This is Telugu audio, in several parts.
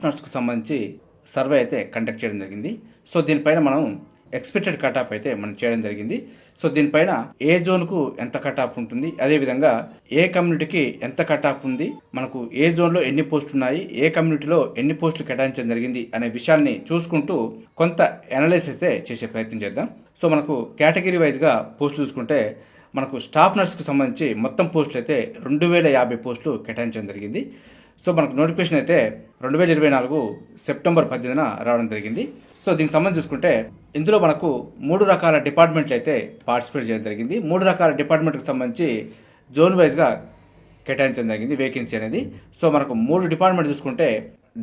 నర్స్కు సంబంధించి సర్వే అయితే కండక్ట్ చేయడం జరిగింది. సో దీనిపైన మనం ఎక్స్పెక్టెడ్ కట్ ఆఫ్ అయితే మనం చేయడం జరిగింది. సో దీనిపైన ఏ జోన్కు ఎంత కట్ ఆఫ్ ఉంటుంది, అదేవిధంగా ఏ కమ్యూనిటీకి ఎంత కట్ ఆఫ్ ఉంది, మనకు ఏ జోన్లో ఎన్ని పోస్టులు ఉన్నాయి, ఏ కమ్యూనిటీలో ఎన్ని పోస్టులు కేటాయించడం జరిగింది అనే విషయాన్ని చూసుకుంటూ కొంత అనలైజ్ అయితే చేసే ప్రయత్నం చేద్దాం. సో మనకు కేటగిరీ వైజ్గా పోస్టులు చూసుకుంటే మనకు స్టాఫ్ నర్స్కి సంబంధించి మొత్తం పోస్టులు అయితే 2050 పోస్టులు కేటాయించడం జరిగింది. సో మనకు నోటిఫికేషన్ అయితే 2024 సెప్టెంబర్ 18న రావడం జరిగింది. సో దీనికి సంబంధించి చూసుకుంటే ఇందులో మనకు 3 రకాల డిపార్ట్మెంట్లు అయితే పార్టిసిపేట్ చేయడం జరిగింది. 3 రకాల డిపార్ట్మెంట్కి సంబంధించి జోన్ వైజ్గా కేటాయించడం జరిగింది వేకెన్సీ అనేది. సో మనకు 3 డిపార్ట్మెంట్ చూసుకుంటే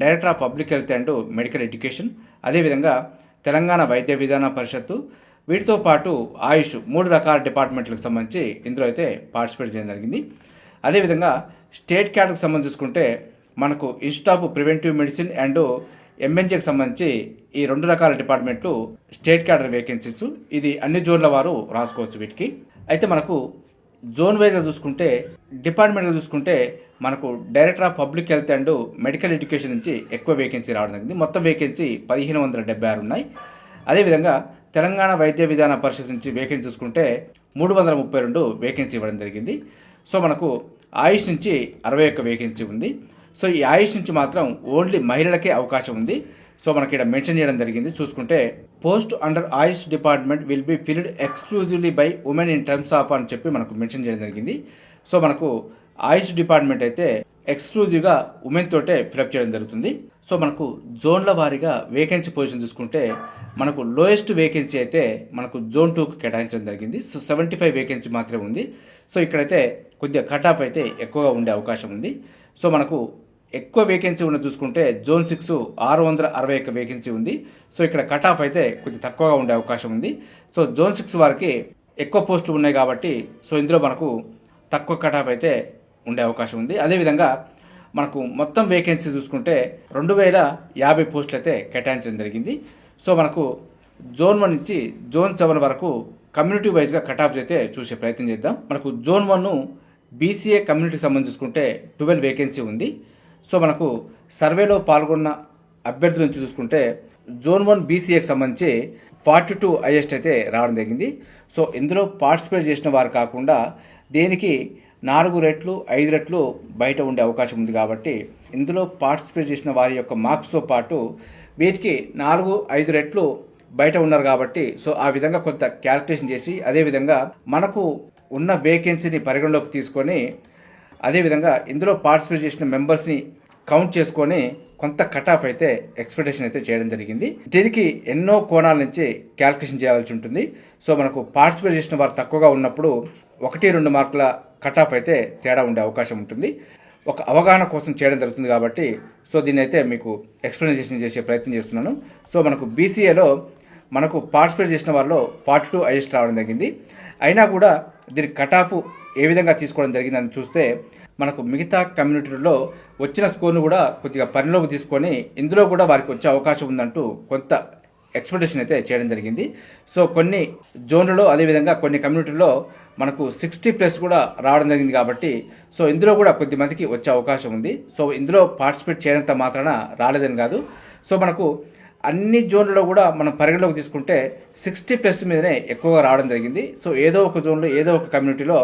director of public health and medical education, అదేవిధంగా తెలంగాణ వైద్య విధాన పరిషత్తు, వీటితో పాటు ఆయుష్ 3 రకాల డిపార్ట్మెంట్లకు సంబంధించి ఇందులో అయితే పార్టిసిపేట్ చేయడం జరిగింది. అదేవిధంగా స్టేట్ క్యాడర్కి సంబంధించి చూసుకుంటే మనకు institute of preventive medicine and ఎంఎన్జేకి సంబంధించి ఈ 2 రకాల డిపార్ట్మెంట్లు స్టేట్ క్యాడర్ వేకెన్సీస్. ఇది అన్ని జోన్ల వారు రాసుకోవచ్చు వీటికి. అయితే మనకు జోన్ వైజ్గా చూసుకుంటే డిపార్ట్మెంట్గా చూసుకుంటే మనకు director of public health and medical education నుంచి ఎక్కువ వేకెన్సీ రావడం జరిగింది. మొత్తం వేకెన్సీ 1576 ఉన్నాయి. అదేవిధంగా తెలంగాణ వైద్య విధాన పరిషత్ నుంచి వేకెన్సీ చూసుకుంటే 332 వేకెన్సీ ఇవ్వడం జరిగింది. సో మనకు ఆయుష్ నుంచి 61 వేకెన్సీ ఉంది. సో ఈ ఆయుష్ నుంచి మాత్రం ఓన్లీ మహిళలకే అవకాశం ఉంది. సో మనకి ఇక్కడ మెన్షన్ చేయడం జరిగింది. చూసుకుంటే post under Ayush department will be filled exclusively by women in terms of అని చెప్పి మనకు మెన్షన్ చేయడం జరిగింది. సో మనకు ఆయుష్ డిపార్ట్మెంట్ అయితే ఎక్స్క్లూజివ్గా ఉమెన్ తోటే ఫిలప్ చేయడం జరుగుతుంది. సో మనకు జోన్ల వారీగా వేకెన్సీ పొజిషన్ చూసుకుంటే మనకు లోయెస్ట్ వేకెన్సీ అయితే మనకు జోన్ 2కు కేటాయించడం జరిగింది. సో 75 వేకెన్సీ మాత్రమే ఉంది. సో ఇక్కడైతే కొద్దిగా కట్ ఆఫ్ అయితే ఎక్కువగా ఉండే అవకాశం ఉంది. సో మనకు ఎక్కువ వేకెన్సీ ఉన్న చూసుకుంటే జోన్ 6 661 వేకెన్సీ ఉంది. సో ఇక్కడ కట్ ఆఫ్ అయితే కొద్దిగా తక్కువగా ఉండే అవకాశం ఉంది. సో జోన్ 6 వారికి ఎక్కువ పోస్టులు ఉన్నాయి కాబట్టి సో ఇందులో మనకు తక్కువ కట్ ఆఫ్ అయితే ఉండే అవకాశం ఉంది. అదేవిధంగా మనకు మొత్తం వేకెన్సీ చూసుకుంటే 2050 పోస్టులు అయితే కేటాయించడం జరిగింది. సో మనకు జోన్ 1 నుంచి జోన్ 7 వరకు కమ్యూనిటీ వైజ్గా కట్ ఆఫ్ అయితే చూసే ప్రయత్నం చేద్దాం. మనకు జోన్ 1 బీసీఏ కమ్యూనిటీకి సంబంధించి చూసుకుంటే 12 వేకెన్సీ ఉంది. సో మనకు సర్వేలో పాల్గొన్న అభ్యర్థుల నుంచి చూసుకుంటే జోన్ 1 బీసీఏకి సంబంధించి 42 హైయెస్ట్ అయితే రావడం జరిగింది. సో ఇందులో పార్టిసిపేట్ చేసిన వారు కాకుండా దేనికి 4 రెట్లు 5 రెట్లు బయట ఉండే అవకాశం ఉంది కాబట్టి ఇందులో పార్టిసిపేట్ చేసిన వారి యొక్క మార్క్స్తో పాటు వీటికి 4-5 రెట్లు బయట ఉన్నారు కాబట్టి సో ఆ విధంగా కొంత క్యాల్కులేషన్ చేసి అదేవిధంగా మనకు ఉన్న వేకెన్సీని పరిగణలోకి తీసుకొని అదేవిధంగా ఇందులో పార్టిసిపేట్ చేసిన మెంబర్స్ని కౌంట్ చేసుకొని కొంత కట్ ఆఫ్ అయితే ఎక్స్పెక్టేషన్ అయితే చేయడం జరిగింది. దీనికి ఎన్నో కోణాల నుంచి క్యాల్కులేషన్ చేయాల్సి ఉంటుంది. సో మనకు పార్టిసిపేట్ చేసిన వారు తక్కువగా ఉన్నప్పుడు 1-2 మార్కుల కట్ ఆఫ్ అయితే తేడా ఉండే అవకాశం ఉంటుంది. ఒక అవగాహన కోసం చేయడం జరుగుతుంది కాబట్టి సో దీన్ని అయితే మీకు ఎక్స్ప్లెనేషన్ చేసే ప్రయత్నం చేస్తున్నాను. సో మనకు బీసీఏలో మనకు పార్టిసిపేట్ చేసిన వాళ్ళలో 42 హైయెస్ట్ రావడం జరిగింది. అయినా కూడా దీనికి కట్ ఆఫ్ ఏ విధంగా తీసుకోవడం జరిగిందని చూస్తే మనకు మిగతా కమ్యూనిటీలో వచ్చిన స్కోర్ను కూడా కొద్దిగా పరిలోకి తీసుకొని ఇందులో కూడా వారికి వచ్చే అవకాశం ఉందంటూ కొంత ఎక్స్పెక్టేషన్ అయితే చేయడం జరిగింది. సో కొన్ని జోన్లలో అదేవిధంగా కొన్ని కమ్యూనిటీల్లో మనకు 60+ కూడా రావడం జరిగింది కాబట్టి సో ఇందులో కూడా కొద్ది మందికి వచ్చే అవకాశం ఉంది. సో ఇందులో పార్టిసిపేట్ చేయనంత మాత్రాన రాలేదని కాదు. సో మనకు అన్ని జోన్లలో కూడా మనం పరిగణలోకి తీసుకుంటే 60+ మీదనే ఎక్కువగా రావడం జరిగింది. సో ఏదో ఒక జోన్లో ఏదో ఒక కమ్యూనిటీలో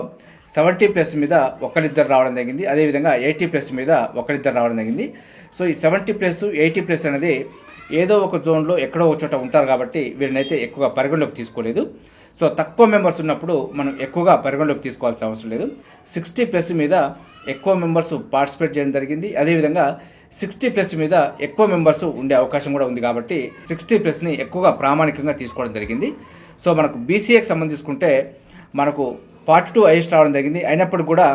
70+ మీద ఒకరిద్దరు రావడం జరిగింది. అదేవిధంగా 80+ మీద ఒకరిద్దరు రావడం జరిగింది. సో ఈ 70+, 80+ అనేది ఏదో ఒక జోన్లో ఎక్కడో ఒక చోట ఉంటారు కాబట్టి వీరినైతే ఎక్కువగా పరిగణలోకి తీసుకోలేదు. సో తక్కువ మెంబర్స్ ఉన్నప్పుడు మనం ఎక్కువగా పరిగణలోకి తీసుకోవాల్సిన అవసరం లేదు. 60+ మీద ఎక్కువ మెంబర్స్ పార్టిసిపేట్ చేయడం జరిగింది. అదేవిధంగా 60+ మీద ఎక్కువ మెంబర్స్ ఉండే అవకాశం కూడా ఉంది కాబట్టి 60+ని ఎక్కువగా ప్రామాణికంగా తీసుకోవడం జరిగింది. సో మనకు బీసీఏకి సంబంధించుకుంటే మనకు 42 హైయెస్ట్ రావడం జరిగింది. అయినప్పుడు కూడా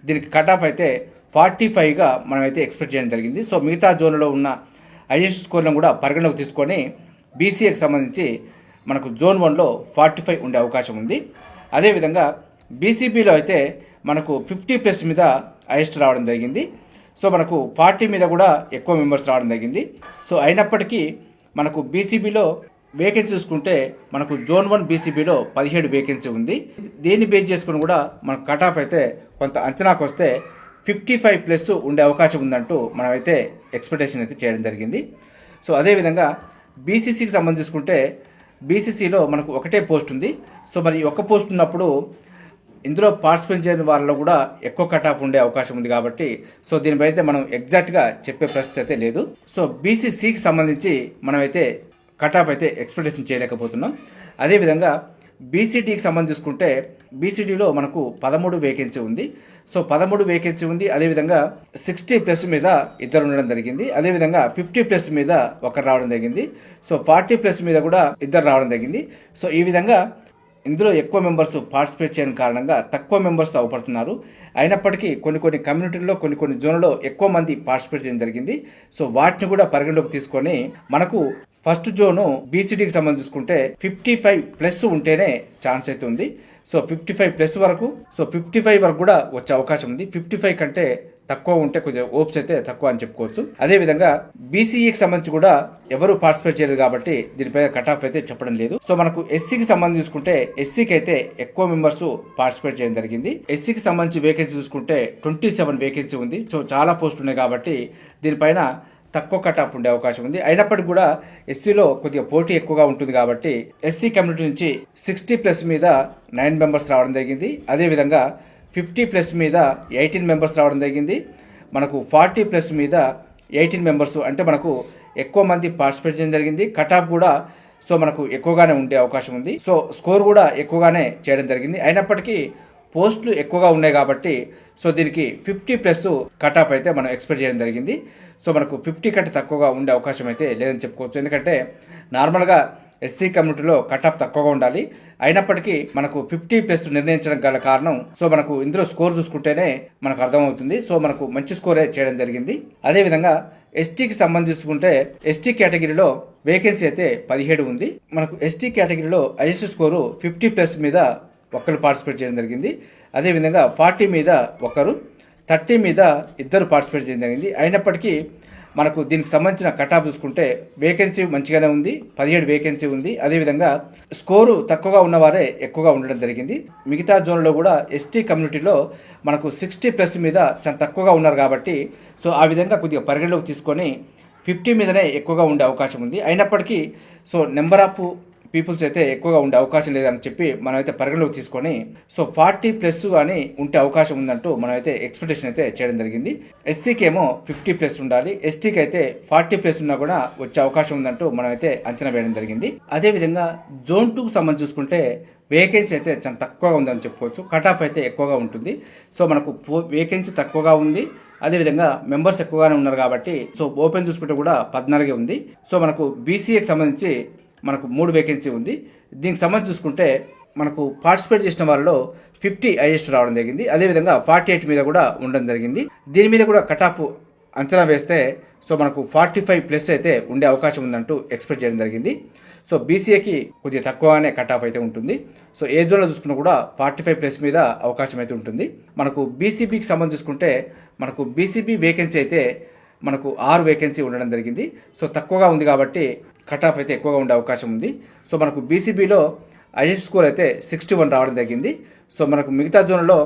దీనికి కట్ ఆఫ్ అయితే 45గా మనమైతే ఎక్స్పెక్ట్ చేయడం జరిగింది. సో మిగతా జోన్లో ఉన్న హైయెస్ట్ స్కోర్లను కూడా పరిగణలోకి తీసుకొని బీసీఏకి సంబంధించి మనకు జోన్ 1లో 45 ఉండే అవకాశం ఉంది. అదేవిధంగా బీసీబీలో అయితే మనకు 50+ మీద హైయెస్ట్ రావడం జరిగింది. సో మనకు 40 మీద కూడా ఎక్కువ మెంబర్స్ రావడం జరిగింది. సో అయినప్పటికీ మనకు బీసీబీలో వేకెన్సీ చూసుకుంటే మనకు జోన్ 1 బీసీబీలో 17 వేకెన్సీ ఉంది. దీన్ని బేస్ చేసుకుని కూడా మనకు కట్ ఆఫ్ అయితే కొంత అంచనాకు వస్తే 55+ ఉండే అవకాశం ఉందంటూ మనమైతే ఎక్స్పెక్టేషన్ అయితే చేయడం జరిగింది. సో అదేవిధంగా బీసీసీకి సంబంధించుకుంటే బీసీసీలో మనకు ఒకటే పోస్ట్ ఉంది. సో మరి ఒక్క పోస్ట్ ఉన్నప్పుడు ఇందులో పార్టిసిపేట్ చేయని వాళ్ళలో కూడా ఎక్కువ కట్ ఆఫ్ ఉండే అవకాశం ఉంది కాబట్టి సో దీనిపై అయితే మనం ఎగ్జాక్ట్గా చెప్పే పరిస్థితి అయితే లేదు. సో బీసీసీకి సంబంధించి మనమైతే కట్ ఆఫ్ అయితే ఎక్స్పెక్టేషన్ చేయలేకపోతున్నాం. అదేవిధంగా బీసీడీకి సంబంధించుకుంటే బీసీడీలో మనకు 13 వేకెన్సీ ఉంది. సో 13 వేకెన్సీ ఉంది. అదేవిధంగా 60+ మీద ఇద్దరు ఉండడం జరిగింది. అదేవిధంగా 50+ మీద ఒకరు రావడం జరిగింది. సో 40+ మీద కూడా ఇద్దరు రావడం జరిగింది. సో ఈ విధంగా ఇందులో ఎక్కువ మెంబర్స్ పార్టిసిపేట్ చేయడం కారణంగా తక్కువ మెంబర్స్ అవపడుతున్నారు. అయినప్పటికీ కొన్ని కమ్యూనిటీల్లో కొన్ని జోన్లలో ఎక్కువ మంది పార్టిసిపేట్ చేయడం జరిగింది. సో వాటిని కూడా పరిగణలోకి తీసుకొని మనకు ఫస్ట్ జోను బీసీడీకి సంబంధించుకుంటే 55+ ఉంటేనే ఛాన్స్ అయితే ఉంది. సో 55+ వరకు, సో 55 వరకు కూడా వచ్చే అవకాశం ఉంది. 55 కంటే తక్కువ ఉంటే కొద్దిగా ఓప్స్ అయితే తక్కువ అని చెప్పుకోవచ్చు. అదేవిధంగా బీసీఈకి సంబంధించి కూడా ఎవరు పార్టిసిపేట్ చేయలేదు కాబట్టి దీనిపై కట్ ఆఫ్ అయితే చెప్పడం లేదు. సో మనకు ఎస్సీకి సంబంధించుకుంటే ఎస్సీకి అయితే ఎక్కువ మెంబర్స్ పార్టిసిపేట్ చేయడం జరిగింది. ఎస్సీకి సంబంధించి వేకెన్సీ చూసుకుంటే 27 వేకెన్సీ ఉంది. సో చాలా పోస్టులు ఉన్నాయి కాబట్టి దీనిపైన తక్కువ కట్ ఆఫ్ ఉండే అవకాశం ఉంది. అయినప్పటికీ కూడా ఎస్సీలో కొద్దిగా పోటీ ఎక్కువగా ఉంటుంది కాబట్టి ఎస్సీ కమ్యూనిటీ నుంచి 60+ మీద 9 మెంబర్స్ రావడం జరిగింది. అదేవిధంగా 50+ మీద 18 మెంబర్స్ రావడం జరిగింది. మనకు 40+ మీద 18 మెంబర్స్ అంటే మనకు ఎక్కువ మంది పార్టిసిపేట్ చేయడం జరిగింది. కట్ ఆఫ్ కూడా సో మనకు ఎక్కువగానే ఉండే అవకాశం ఉంది. సో స్కోర్ కూడా ఎక్కువగానే చేయడం జరిగింది. అయినప్పటికీ పోస్టులు ఎక్కువగా ఉన్నాయి కాబట్టి సో దీనికి 50+ కట్ ఆఫ్ అయితే మనం ఎక్స్పెక్ట్ చేయడం జరిగింది. సో మనకు 50 కంటే తక్కువగా ఉండే అవకాశం అయితే లేదని చెప్పుకోవచ్చు. ఎందుకంటే నార్మల్గా ఎస్సీ కమ్యూనిటీలో కట్ ఆఫ్ తక్కువగా ఉండాలి. అయినప్పటికీ మనకు 50+ నిర్ణయించడం గల కారణం సో మనకు ఇందులో స్కోర్ చూసుకుంటేనే మనకు అర్థమవుతుంది. సో మనకు మంచి స్కోరే చేయడం జరిగింది. అదేవిధంగా ఎస్టీకి సంబంధించుకుంటే ఎస్టీ కేటగిరీలో వేకెన్సీ అయితే 17 ఉంది. మనకు ఎస్టీ కేటగిరీలో హైయెస్ట్ స్కోరు 50+ మీద ఒకరు పార్టిసిపేట్ చేయడం జరిగింది. అదేవిధంగా 40 మీద ఒకరు, 30 మీద ఇద్దరు పార్టిసిపేట్ చేయడం జరిగింది. అయినప్పటికీ మనకు దీనికి సంబంధించిన కట్ ఆఫ్ చూసుకుంటే వేకెన్సీ మంచిగానే ఉంది, 17 వేకెన్సీ ఉంది. అదేవిధంగా స్కోరు తక్కువగా ఉన్నవారే ఎక్కువగా ఉండడం జరిగింది. మిగతా జోన్లో కూడా ఎస్టీ కమ్యూనిటీలో మనకు 60+ మీద చాలా తక్కువగా ఉన్నారు కాబట్టి సో ఆ విధంగా కొద్దిగా పరిగణలోకి తీసుకొని 50 మీదనే ఎక్కువగా ఉండే అవకాశం ఉంది. అయినప్పటికీ సో నెంబర్ ఆఫ్ పీపుల్స్ అయితే ఎక్కువగా ఉండే అవకాశం లేదని చెప్పి మనమైతే పరిగణలోకి తీసుకొని సో 40+ అని ఉంటే అవకాశం ఉందంటూ మనమైతే ఎక్స్పెక్టేషన్ అయితే చేయడం జరిగింది. ఎస్సీకి ఏమో 50+ ఉండాలి, ఎస్టీకి అయితే 40+ ఉన్నా కూడా వచ్చే అవకాశం ఉందంటూ మనమైతే అంచనా వేయడం జరిగింది. అదేవిధంగా జోన్ 2కు సంబంధించి చూసుకుంటే వేకెన్సీ అయితే చాలా తక్కువగా ఉందని చెప్పుకోవచ్చు. కట్ ఆఫ్ అయితే ఎక్కువగా ఉంటుంది. సో మనకు వేకెన్సీ తక్కువగా ఉంది, అదేవిధంగా మెంబర్స్ ఎక్కువగానే ఉన్నారు కాబట్టి సో ఓపెన్ చూసుకుంటే కూడా 14 ఉంది. సో మనకు బీసీఏకి సంబంధించి మనకు 3 వేకెన్సీ ఉంది. దీనికి సంబంధించి చూసుకుంటే మనకు పార్టిసిపేట్ చేసిన వాళ్ళలో 50 హైయెస్ట్ రావడం జరిగింది. అదేవిధంగా 48 మీద కూడా ఉండడం జరిగింది. దీని మీద కూడా కట్ ఆఫ్ అంచనా వేస్తే సో మనకు 45+ అయితే ఉండే అవకాశం ఉందంటూ ఎక్స్పెక్ట్ చేయడం జరిగింది. సో బీసీఏకి కొద్దిగా తక్కువగానే కట్ ఆఫ్ అయితే ఉంటుంది. సో ఏ జోన్లో చూసుకున్నా కూడా 45+ మీద అవకాశం అయితే ఉంటుంది. మనకు బీసీబీకి సంబంధించి చూసుకుంటే మనకు బీసీబీ వేకెన్సీ అయితే మనకు 6 వేకెన్సీ ఉండడం జరిగింది. సో తక్కువగా ఉంది కాబట్టి కట్ ఆఫ్ అయితే ఎక్కువగా ఉండే అవకాశం ఉంది. సో మనకు బీసీబీలో హైయెస్ట్ స్కోర్ అయితే 61 రావడం జరిగింది. సో మనకు మిగతా జోన్లో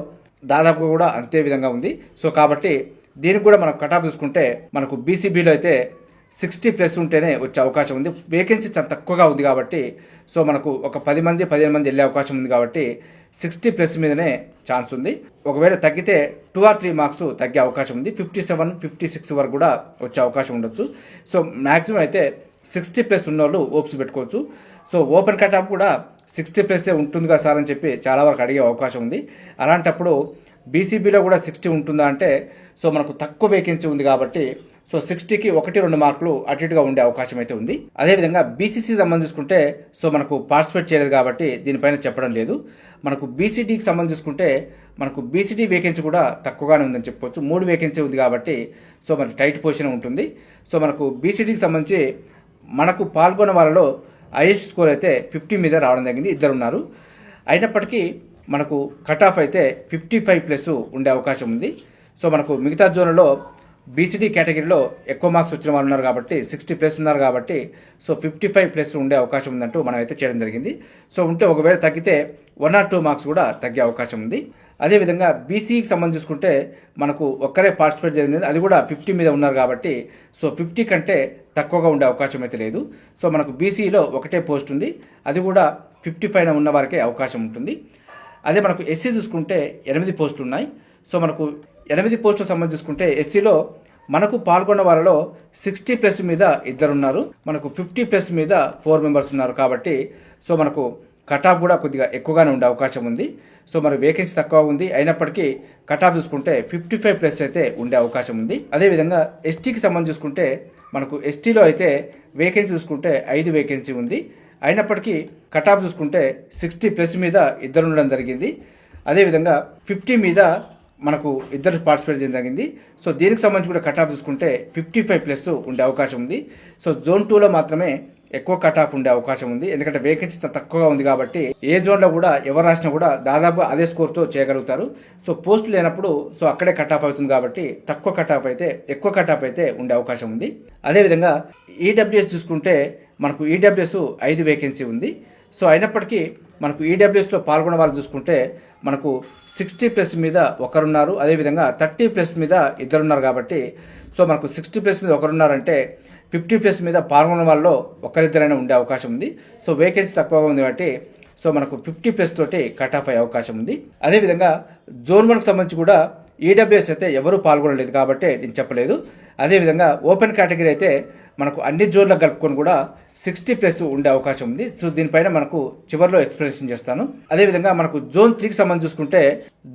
దాదాపుగా కూడా అంతే విధంగా ఉంది. సో కాబట్టి దీనికి కూడా మనం కట్ ఆఫ్ చూసుకుంటే మనకు బీసీబీలో అయితే 60+ ఉంటేనే వచ్చే అవకాశం ఉంది. వేకెన్సీ చాలా తక్కువగా ఉంది కాబట్టి సో మనకు ఒక 10 మంది 15 మంది వెళ్ళే అవకాశం ఉంది కాబట్టి 60+ మీదనే ఛాన్స్ ఉంది. ఒకవేళ తగ్గితే 2 or 3 మార్క్స్ తగ్గే అవకాశం ఉంది. 57, 56 వరకు కూడా వచ్చే అవకాశం ఉండొచ్చు. సో మ్యాక్సిమం అయితే 60+ ఉన్న వాళ్ళు ఓప్స్ పెట్టుకోవచ్చు. సో ఓపెన్ కట్ ఆఫ్ కూడా 60+ ఉంటుందిగా సార్ అని చెప్పి చాలా వరకు అడిగే అవకాశం ఉంది. అలాంటప్పుడు బీసీబీలో కూడా 60 ఉంటుందా అంటే సో మనకు తక్కువ వేకెన్సీ ఉంది కాబట్టి సో 60కి 1-2 మార్కులు అటు ఇటుగా ఉండే అవకాశం అయితే ఉంది. అదేవిధంగా బీసీసీ సంబంధించుకుంటే సో మనకు పార్టిసిపేట్ చేయలేదు కాబట్టి దీనిపైన చెప్పడం లేదు. మనకు బీసీడీకి సంబంధించుకుంటే మనకు బీసీడీ వేకెన్సీ కూడా తక్కువగానే ఉందని చెప్పుకోవచ్చు. 3 వేకెన్సీ ఉంది కాబట్టి సో మనకి టైట్ పొజిషన్ ఉంటుంది. సో మనకు బీసీడీకి సంబంధించి మనకు పాల్గొన్న వాళ్ళలో హైయెస్ట్ స్కోర్ అయితే 50 మీద రావడం జరిగింది, ఇద్దరు ఉన్నారు. అయినప్పటికీ మనకు కట్ ఆఫ్ అయితే 55+ ఉండే అవకాశం ఉంది. సో మనకు మిగతా జోన్లో బీసీడీ కేటగిరీలో ఎక్కువ మార్క్స్ వచ్చిన వాళ్ళు ఉన్నారు కాబట్టి 60+ ఉన్నారు కాబట్టి సో 55+ ఉండే అవకాశం ఉందంటూ మనం అయితే చేయడం జరిగింది. సో ఉంటే ఒకవేళ తగ్గితే 1 or 2 మార్క్స్ కూడా తగ్గే అవకాశం ఉంది. అదేవిధంగా బీసీకి సంబంధించి చూసుకుంటే మనకు ఒక్కరే పార్టిసిపేట్ జరిగింది, అది కూడా 50 మీద ఉన్నారు కాబట్టి సో 50 కంటే తక్కువగా ఉండే అవకాశం అయితే లేదు. సో మనకు బీసీలో ఒకటే పోస్ట్ ఉంది, అది కూడా 50 పైన ఉన్న వారికే అవకాశం ఉంటుంది. అదే మనకు ఎస్సీ చూసుకుంటే 8 పోస్టులు ఉన్నాయి. సో మనకు 8 పోస్టులు సంబంధించి చూసుకుంటే ఎస్సీలో మనకు పాల్గొన్న వారిలో 60+ మీద 2 ఉన్నారు, మనకు 50+ మీద 4 మెంబర్స్ ఉన్నారు. కాబట్టి సో మనకు కట్ ఆఫ్ కూడా కొద్దిగా ఎక్కువగానే ఉండే అవకాశం ఉంది. సో మరి వేకెన్సీ తక్కువ ఉంది, అయినప్పటికీ కట్ ఆఫ్ చూసుకుంటే 55+ అయితే ఉండే అవకాశం ఉంది. అదేవిధంగా ఎస్టీకి సంబంధించి చూసుకుంటే మనకు ఎస్టీలో అయితే వేకెన్సీ చూసుకుంటే 5 వేకెన్సీ ఉంది, అయినప్పటికీ కట్ ఆఫ్ చూసుకుంటే 60+ మీద 2 ఉండడం జరిగింది. అదేవిధంగా 50 మీద మనకు 2 పార్టిసిపేట్ చేయడం జరిగింది. సో దీనికి సంబంధించి కూడా కట్ ఆఫ్ చూసుకుంటే 55+ ఉండే అవకాశం ఉంది. సో జోన్ 2లో మాత్రమే ఎక్కువ కట్ ఆఫ్ ఉండే అవకాశం ఉంది, ఎందుకంటే వేకెన్సీ తక్కువగా ఉంది కాబట్టి ఏ జోన్లో కూడా ఎవరు రాసినా కూడా దాదాపు అదే స్కోర్తో చేయగలుగుతారు. సో పోస్ట్ లేనప్పుడు సో అక్కడే కట్ ఆఫ్ అవుతుంది కాబట్టి ఎక్కువ కట్ ఆఫ్ అయితే ఉండే అవకాశం ఉంది. అదేవిధంగా ఈడబ్ల్యూఎస్ చూసుకుంటే మనకు ఈడబ్ల్యూఎస్ 5 వేకెన్సీ ఉంది. సో అయినప్పటికీ మనకు ఈడబ్ల్యూఎస్లో పాల్గొన్న వాళ్ళు చూసుకుంటే మనకు 60+ మీద 1 ఉన్నారు, అదేవిధంగా 30+ మీద 2 ఉన్నారు. కాబట్టి సో మనకు 60+ మీద 1 ఉన్నారంటే 50+ మీద పాల్గొన్న వాళ్ళలో 1-2 ఉండే అవకాశం ఉంది. సో వేకెన్సీ తక్కువగా ఉంది కాబట్టి సో మనకు 50+ తోటి కట్ ఆఫ్ అయ్యే అవకాశం ఉంది. అదేవిధంగా జోన్ 1కి సంబంధించి కూడా ఈడబ్ల్యూఎస్ అయితే ఎవరూ పాల్గొనలేదు కాబట్టి నేను చెప్పలేదు. అదేవిధంగా ఓపెన్ కేటగిరీ అయితే మనకు అన్ని జోన్లకు కలుపుకొని కూడా 60+ ఉండే అవకాశం ఉంది. సో దీనిపైన మనకు చివరిలో ఎక్స్ప్లెనేషన్ చేస్తాను. అదేవిధంగా మనకు జోన్ 3కి సంబంధించి చూసుకుంటే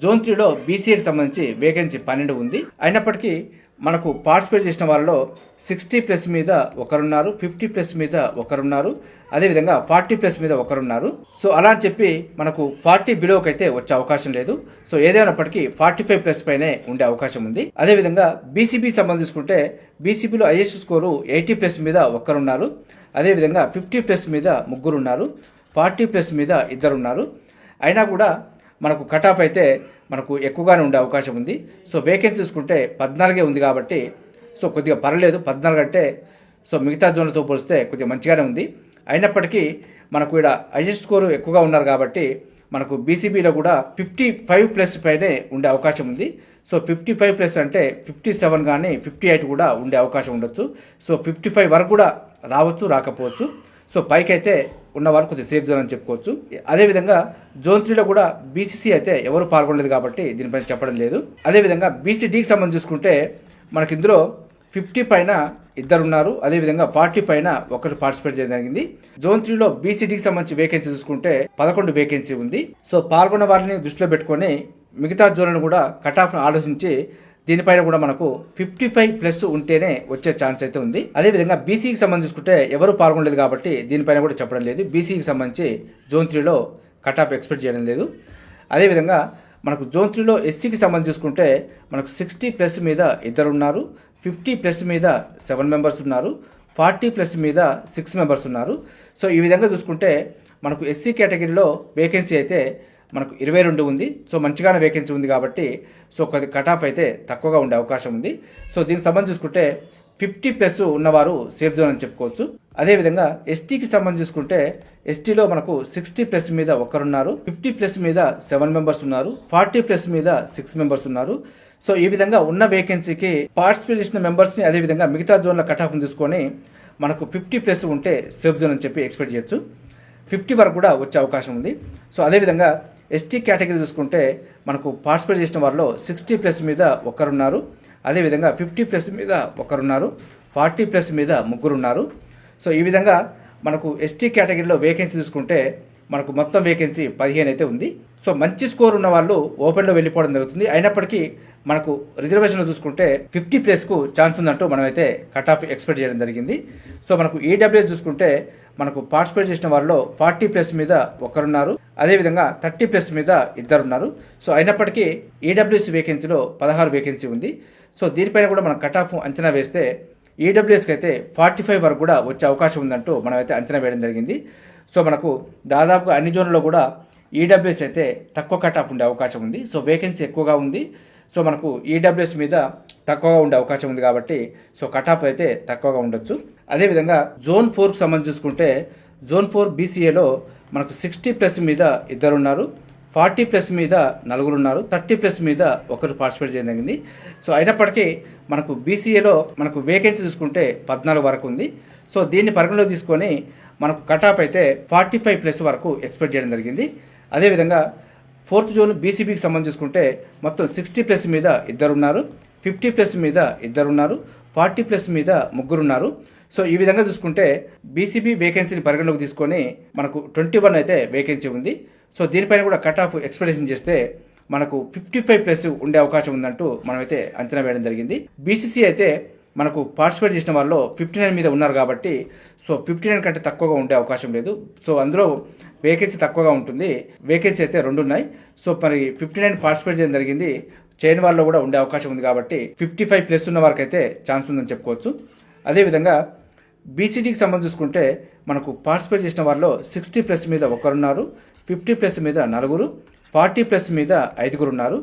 జోన్ 3లో బీసీఏకి సంబంధించి వేకెన్సీ 12 ఉంది, అయినప్పటికీ మనకు పార్టిసిపేట్ చేసిన వాళ్ళలో 60+ మీద 1 ఉన్నారు, 50+ మీద 1 ఉన్నారు, అదేవిధంగా 40+ మీద 1 ఉన్నారు. సో అలా అని చెప్పి మనకు 40 బిలోకి అయితే వచ్చే అవకాశం లేదు. సో ఏదైనప్పటికీ 45+ పైనే ఉండే అవకాశం ఉంది. అదేవిధంగా బీసీబీ సంబంధించుకుంటే బీసీబీలో ఐఎస్ స్కోరు 80+ మీద 1 ఉన్నారు, అదేవిధంగా 50+ మీద 3 ఉన్నారు, 40+ మీద 2 ఉన్నారు. అయినా కూడా మనకు కట్ ఆఫ్ అయితే మనకు ఎక్కువగానే ఉండే అవకాశం ఉంది. సో వేకెన్సీ చూసుకుంటే 14 ఉంది కాబట్టి సో కొద్దిగా పర్లేదు, 14 అంటే సో మిగతా జోన్లతో పోలిస్తే కొద్దిగా మంచిగానే ఉంది. అయినప్పటికీ మనకు ఇక్కడ ఐఎస్ స్కోరు ఎక్కువగా ఉన్నారు కాబట్టి మనకు బీసీబీలో కూడా 55+ పైనే ఉండే అవకాశం ఉంది. సో 55+ అంటే 57 కానీ 58 కూడా ఉండే అవకాశం ఉండొచ్చు. సో 55 వరకు కూడా రావచ్చు, రాకపోవచ్చు. సో పైకి అయితే ఉన్న వారు కొద్దిగా సేఫ్ జోన్ అని చెప్పుకోవచ్చు. అదేవిధంగా జోన్ 3లో కూడా బీసీసీ అయితే ఎవరు పాల్గొనలేదు కాబట్టి దీనిపైన చెప్పడం లేదు. అదేవిధంగా బీసీడీకి సంబంధించి చూసుకుంటే మనకి ఇందులో 50 పైన 2 ఉన్నారు, అదేవిధంగా 40 పైన 1 పార్టిసిపేట్ చేయడం జరిగింది. జోన్ 3లో బీసీడీకి సంబంధించి వేకెన్సీ చూసుకుంటే 11 వేకెన్సీ ఉంది. సో పాల్గొన్న వారిని దృష్టిలో పెట్టుకొని మిగతా జోన్లను కూడా కట్ ఆఫ్ను ఆలోచించి దీనిపైన కూడా మనకు 55+ ఉంటేనే వచ్చే ఛాన్స్ అయితే ఉంది. అదేవిధంగా బీసీకి సంబంధించుకుంటే ఎవరు పాల్గొనలేదు కాబట్టి దీనిపైన కూడా చెప్పడం లేదు. బీసీకి సంబంధించి జోన్ 3లో కట్ ఆఫ్ ఎక్స్పెక్ట్ చేయడం లేదు. అదేవిధంగా మనకు జోన్ 3లో ఎస్సీకి సంబంధించి చూసుకుంటే మనకు 60+ మీద 2 ఉన్నారు, 50+ మీద 7 మెంబర్స్ ఉన్నారు, 40+ మీద 6 మెంబర్స్ ఉన్నారు. సో ఈ విధంగా చూసుకుంటే మనకు ఎస్సీ కేటగిరీలో వేకెన్సీ అయితే మనకు 22 ఉంది. సో మంచిగానే వేకెన్సీ ఉంది కాబట్టి సో కొద్ది కట్ ఆఫ్ అయితే తక్కువగా ఉండే అవకాశం ఉంది. సో దీనికి సంబంధించి చూసుకుంటే 50+ ఉన్నవారు సేఫ్ జోన్ అని చెప్పుకోవచ్చు. అదేవిధంగా ఎస్టీకి సంబంధించి చూసుకుంటే ఎస్టీలో మనకు 60+ మీద 1 ఉన్నారు, 50+ మీద 7 మెంబర్స్ ఉన్నారు, 40+ మీద 6 మెంబర్స్ ఉన్నారు. సో ఈ విధంగా ఉన్న వేకెన్సీకి పార్టిసిపేట్ చేసిన మెంబర్స్ని అదేవిధంగా మిగతా జోన్ల కట్ ఆఫ్ని తీసుకొని మనకు 50+ ఉంటే సేఫ్ జోన్ అని చెప్పి ఎక్స్పెక్ట్ చేయొచ్చు. 50 వరకు కూడా వచ్చే అవకాశం ఉంది. సో అదేవిధంగా ఎస్టీ కేటగిరీ చూసుకుంటే మనకు పార్టిసిపేట్ చేసిన వారిలో 60+ మీద 1 ఉన్నారు, అదేవిధంగా 50+ మీద 1 ఉన్నారు, 40+ మీద 3 ఉన్నారు. సో ఈ విధంగా మనకు ఎస్టీ కేటగిరీలో వేకెన్సీ చూసుకుంటే మనకు మొత్తం వేకెన్సీ 15 అయితే ఉంది. సో మంచి స్కోర్ ఉన్న వాళ్ళు ఓపెన్లో వెళ్ళిపోవడం జరుగుతుంది. అయినప్పటికీ మనకు రిజర్వేషన్లో చూసుకుంటే 50+కు ఛాన్స్ ఉందంటూ మనమైతే కట్ ఆఫ్ ఎక్స్పెక్ట్ చేయడం జరిగింది. సో మనకు ఈడబ్ల్యూఎస్ చూసుకుంటే మనకు పార్టిసిపేట్ చేసిన వారిలో 40+ మీద 1 ఉన్నారు, అదేవిధంగా 30+ మీద 2 ఉన్నారు. సో అయినప్పటికీ ఈడబ్ల్యూఎస్ వేకెన్సీలో 16 వేకెన్సీ ఉంది. సో దీనిపైన కూడా మనం కట్ ఆఫ్ అంచనా వేస్తే ఈడబ్ల్యూఎస్కి అయితే 45 వరకు కూడా వచ్చే అవకాశం ఉందంటూ మనమైతే అంచనా వేయడం జరిగింది. సో మనకు దాదాపుగా అన్ని జోన్లలో కూడా ఈడబ్ల్యూఎస్ అయితే తక్కువ కట్ ఆఫ్ ఉండే అవకాశం ఉంది. సో వేకెన్సీ ఎక్కువగా ఉంది. సో మనకు ఈడబ్ల్యూఎస్ మీద తక్కువగా ఉండే అవకాశం ఉంది కాబట్టి సో కట్ ఆఫ్ అయితే తక్కువగా ఉండొచ్చు. అదేవిధంగా జోన్ 4కు సంబంధించి చూసుకుంటే జోన్ 4 బీసీఏలో మనకు 60+ మీద 2 ఉన్నారు, 40+ మీద నలుగురు ఉన్నారు, 30+ మీద ఒకరు పార్టిసిపేట్ చేయడం జరిగింది. సో అయినప్పటికీ మనకు బీసీఏలో మనకు వేకెన్సీ చూసుకుంటే 14 వరకు ఉంది. సో దీన్ని పరిగణలోకి తీసుకొని మనకు కట్ ఆఫ్ అయితే 45+ వరకు ఎక్స్పెక్ట్ చేయడం జరిగింది. అదేవిధంగా 4th జోన్ బీసీబీకి సంబంధించి చూసుకుంటే మొత్తం 60+ మీద ఇద్దరు ఉన్నారు, 50+ మీద ఇద్దరు ఉన్నారు, 40+ మీద ముగ్గురు ఉన్నారు. సో ఈ విధంగా చూసుకుంటే బీసీబీ వేకెన్సీని పరిగణలోకి తీసుకొని మనకు 21 అయితే వేకెన్సీ ఉంది. సో దీనిపైన కూడా కట్ ఆఫ్ ఎక్స్పెక్టేషన్ చేస్తే మనకు 55+ ఉండే అవకాశం ఉందంటూ మనమైతే అంచనా వేయడం జరిగింది. బీసీసీ అయితే మనకు పార్టిసిపేట్ చేసిన వాళ్ళు 59 మీద ఉన్నారు కాబట్టి సో 59 కంటే తక్కువగా ఉండే అవకాశం లేదు. సో అందులో వేకెన్సీ తక్కువగా ఉంటుంది, వేకెన్సీ అయితే 2 ఉన్నాయి. సో మరి 59 పార్టిసిపేట్ చేయడం జరిగింది, చేయని వాళ్ళలో కూడా ఉండే అవకాశం ఉంది కాబట్టి 55+ ఉన్న వారికి అయితే ఛాన్స్ ఉందని చెప్పుకోవచ్చు. అదేవిధంగా బీసీడీకి సంబంధించి చూసుకుంటే మనకు పార్టిసిపేట్ చేసిన వారిలో 60+ మీద ఒకరున్నారు, 50+ మీద నలుగురు, 40+ మీద 5 ఉన్నారు.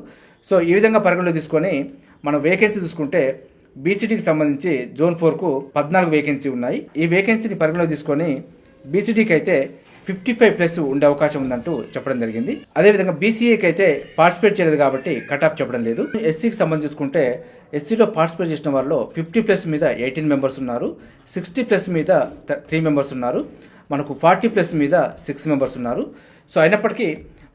సో ఈ విధంగా పరిగణలో తీసుకొని మనం వేకెన్సీ చూసుకుంటే బీసీడీకి సంబంధించి జోన్ 4కు 14 వేకెన్సీ ఉన్నాయి. ఈ వేకెన్సీని పరిగణలో తీసుకొని బీసీడీకి అయితే 55+ ఉండే అవకాశం ఉందంటూ చెప్పడం జరిగింది. అదేవిధంగా బీసీఏకి అయితే పార్టిసిపేట్ చేయలేదు కాబట్టి కట్ ఆఫ్ చెప్పడం లేదు. ఎస్సీకి సంబంధించి చూసుకుంటే ఎస్సీలో పార్టిసిపేట్ చేసిన వారిలో 50+ మీద 18 మెంబర్స్ ఉన్నారు, 60+ మీద 3 మెంబర్స్ ఉన్నారు, మనకు 40+ మీద 6 మెంబర్స్ ఉన్నారు. సో అయినప్పటికీ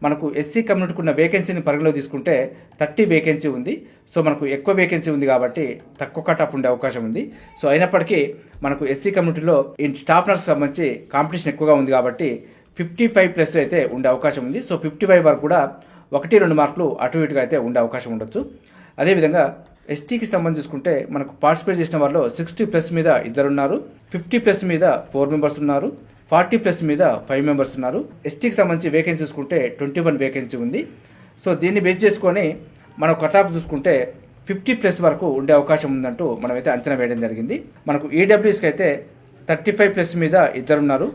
మనకు ఎస్సీ కమ్యూనిటీకి ఉన్న వేకెన్సీని పరిగణలో తీసుకుంటే 30 వేకెన్సీ ఉంది. సో మనకు ఎక్కువ వేకెన్సీ ఉంది కాబట్టి తక్కువ కట్ ఆఫ్ ఉండే అవకాశం ఉంది. సో అయినప్పటికీ మనకు ఎస్సీ కమ్యూనిటీలో ఈ స్టాఫ్ నర్స్కి సంబంధించి కాంపిటీషన్ ఎక్కువగా ఉంది కాబట్టి 55+ అయితే ఉండే అవకాశం ఉంది. సో 55 వరకు కూడా 1-2 మార్కులు అటు ఇటుగా అయితే ఉండే అవకాశం ఉండొచ్చు. అదేవిధంగా ఎస్టీకి సంబంధించి చూసుకుంటే మనకు పార్టిసిపేట్ చేసిన వారిలో 60+ మీద ఇద్దరు ఉన్నారు, 50+ మీద 4 మెంబర్స్ ఉన్నారు, 40+ మీద 5 మెంబర్స్ ఉన్నారు. ఎస్టీకి సంబంధించి వేకెన్సీ చూసుకుంటే 21 వేకెన్సీ ఉంది. సో దీన్ని బేస్ చేసుకొని మనం కట్ ఆఫ్ చూసుకుంటే 50+ వరకు ఉండే అవకాశం ఉందంటూ మనమైతే అంచనా వేయడం జరిగింది. మనకు ఈడబ్ల్యూఎస్కి అయితే 35+ మీద ఇద్దరు ఉన్నారు.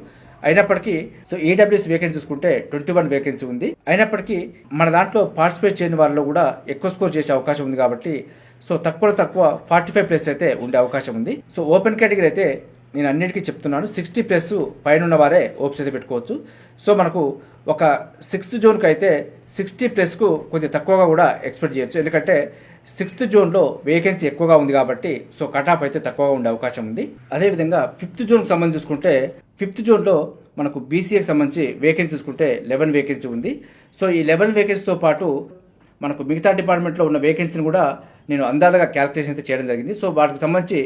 అయినప్పటికీ సో ఈడబ్ల్యూఎస్ వేకెన్సీ చూసుకుంటే 21 వేకెన్సీ ఉంది. అయినప్పటికీ మన దాంట్లో పార్టిసిపేట్ చేయని వారిలో కూడా ఎక్కువ స్కోర్ చేసే అవకాశం ఉంది కాబట్టి సో తక్కువ 45+ అయితే ఉండే అవకాశం ఉంది. సో ఓపెన్ కేటగిరీ అయితే నేను అన్నిటికీ చెప్తున్నాను, 60+ పైన ఉన్న వారే ఓప్స్ అయితే పెట్టుకోవచ్చు. సో మనకు ఒక 6th జోన్కి అయితే 60+కు కొంచెం తక్కువగా కూడా ఎక్స్పెక్ట్ చేయొచ్చు, ఎందుకంటే 6th జోన్లో వేకెన్సీ ఎక్కువగా ఉంది కాబట్టి సో కట్ ఆఫ్ అయితే తక్కువగా ఉండే అవకాశం ఉంది. అదేవిధంగా 5th జోన్కి సంబంధించి చూసుకుంటే 5th జోన్లో మనకు బీసీఏకి సంబంధించి వేకెన్సీ చూసుకుంటే 11 వేకెన్సీ ఉంది. సో ఈ 11 వేకెన్సీతో పాటు మనకు మిగతా డిపార్ట్మెంట్లో ఉన్న వేకెన్సీని కూడా నేను అందాజగా క్యాలిక్యులేషన్ అయితే చేయడం జరిగింది. సో వాటికి సంబంధించి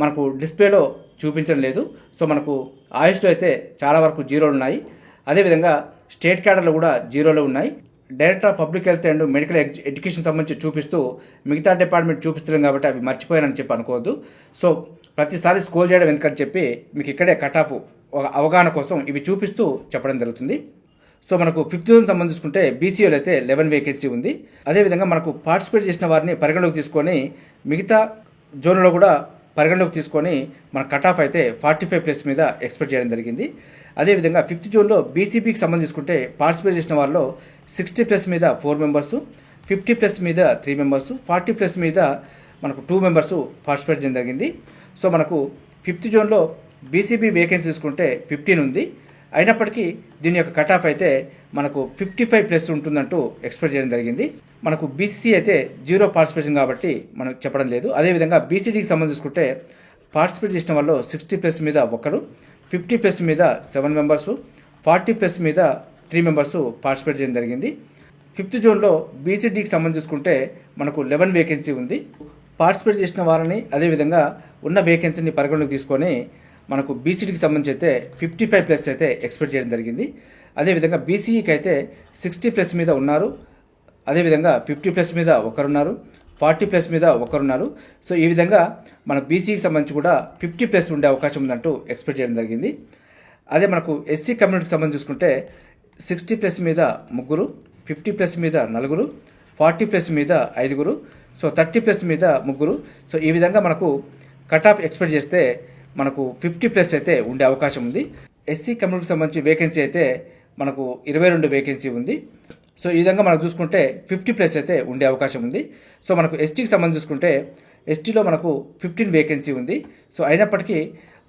మనకు డిస్ప్లేలో చూపించడం లేదు. సో మనకు ఆయుష్లో అయితే చాలా వరకు 0 ఉన్నాయి. అదేవిధంగా స్టేట్ క్యాడర్లో కూడా 0 ఉన్నాయి. Director of public health and medical education సంబంధించి చూపిస్తూ మిగతా డిపార్ట్మెంట్ చూపిస్తున్నాం కాబట్టి అవి మర్చిపోయానని చెప్పి అనుకోవద్దు. సో ప్రతిసారి స్కోర్ చేయడం ఎందుకని చెప్పి మీకు ఇక్కడే కట్ ఆఫ్ అవగాహన కోసం ఇవి చూపిస్తూ చెప్పడం జరుగుతుంది. సో మనకు 5th జోన్ సంబంధించుకుంటే బీసీఓలో అయితే 11 వేకెన్సీ ఉంది. అదేవిధంగా మనకు పార్టిసిపేట్ చేసిన వారిని పరిగణలోకి తీసుకొని మిగతా జోన్లో కూడా పరిగణలోకి తీసుకొని మన కట్ ఆఫ్ అయితే 45+ మీద ఎక్స్పెక్ట్ చేయడం జరిగింది. అదేవిధంగా 5th జోన్లో బీసీబీకి సంబంధించుకుంటే పార్టిసిపేట్ చేసిన వారిలో 60+ మీద 4 మెంబర్సు, 50+ మీద 3 మెంబర్సు, 40+ మీద మనకు 2 మెంబర్సు పార్టిసిపేట్ చేయడం జరిగింది. సో మనకు 5th జోన్లో బీసీబీ వేకెన్సీ చూసుకుంటే 15 ఉంది. అయినప్పటికీ దీని యొక్క కట్ ఆఫ్ అయితే మనకు 55+ ఉంటుందంటూ ఎక్స్పెక్ట్ చేయడం జరిగింది. మనకు బీసీసీ అయితే 0 పార్టిసిపేషన్ కాబట్టి మనం చెప్పడం లేదు. అదేవిధంగా బీసీడీకి సంబంధించుకుంటే పార్టిసిపేట్ చేసిన వాళ్ళు 60+ మీద ఒకరు, 50+ మీద 7 మెంబర్సు, 40+ మీద 3 మెంబర్సు పార్టిసిపేట్ చేయడం జరిగింది. 5th జోన్లో బీసీడీకి సంబంధించుకుంటే మనకు 11 వేకెన్సీ ఉంది. పార్టిసిపేట్ చేసిన వారిని అదేవిధంగా ఉన్న వేకెన్సీని పరిగణలోకి తీసుకొని మనకు బీసీడీకి సంబంధించి అయితే 55+ అయితే ఎక్స్పెక్ట్ చేయడం జరిగింది. అదేవిధంగా బీసీఈకి అయితే 60+ మీద ఉన్నారు, అదేవిధంగా 50+ మీద ఒకరున్నారు, 40+ మీద ఒకరున్నారు. సో ఈ విధంగా మన బీసీకి సంబంధించి కూడా 50+ ఉండే అవకాశం ఉందంటూ ఎక్స్పెక్ట్ చేయడం జరిగింది. అదే మనకు ఎస్సీ కమ్యూనిటీకి సంబంధించి చూసుకుంటే 60+ మీద ముగ్గురు, 50+ మీద నలుగురు, 40+ మీద 5, సో 30+ మీద ముగ్గురు. సో ఈ విధంగా మనకు కట్ ఆఫ్ ఎక్స్పెక్ట్ చేస్తే మనకు 50+ అయితే ఉండే అవకాశం ఉంది. ఎస్సీ కమ్యూనిటీకి సంబంధించి వేకెన్సీ అయితే మనకు 22 వేకెన్సీ ఉంది. సో ఈ విధంగా మనం చూసుకుంటే 50+ అయితే ఉండే అవకాశం ఉంది. సో మనకు ఎస్టీకి సంబంధించి చూసుకుంటే ఎస్టీలో మనకు 15 వేకెన్సీ ఉంది. సో అయినప్పటికీ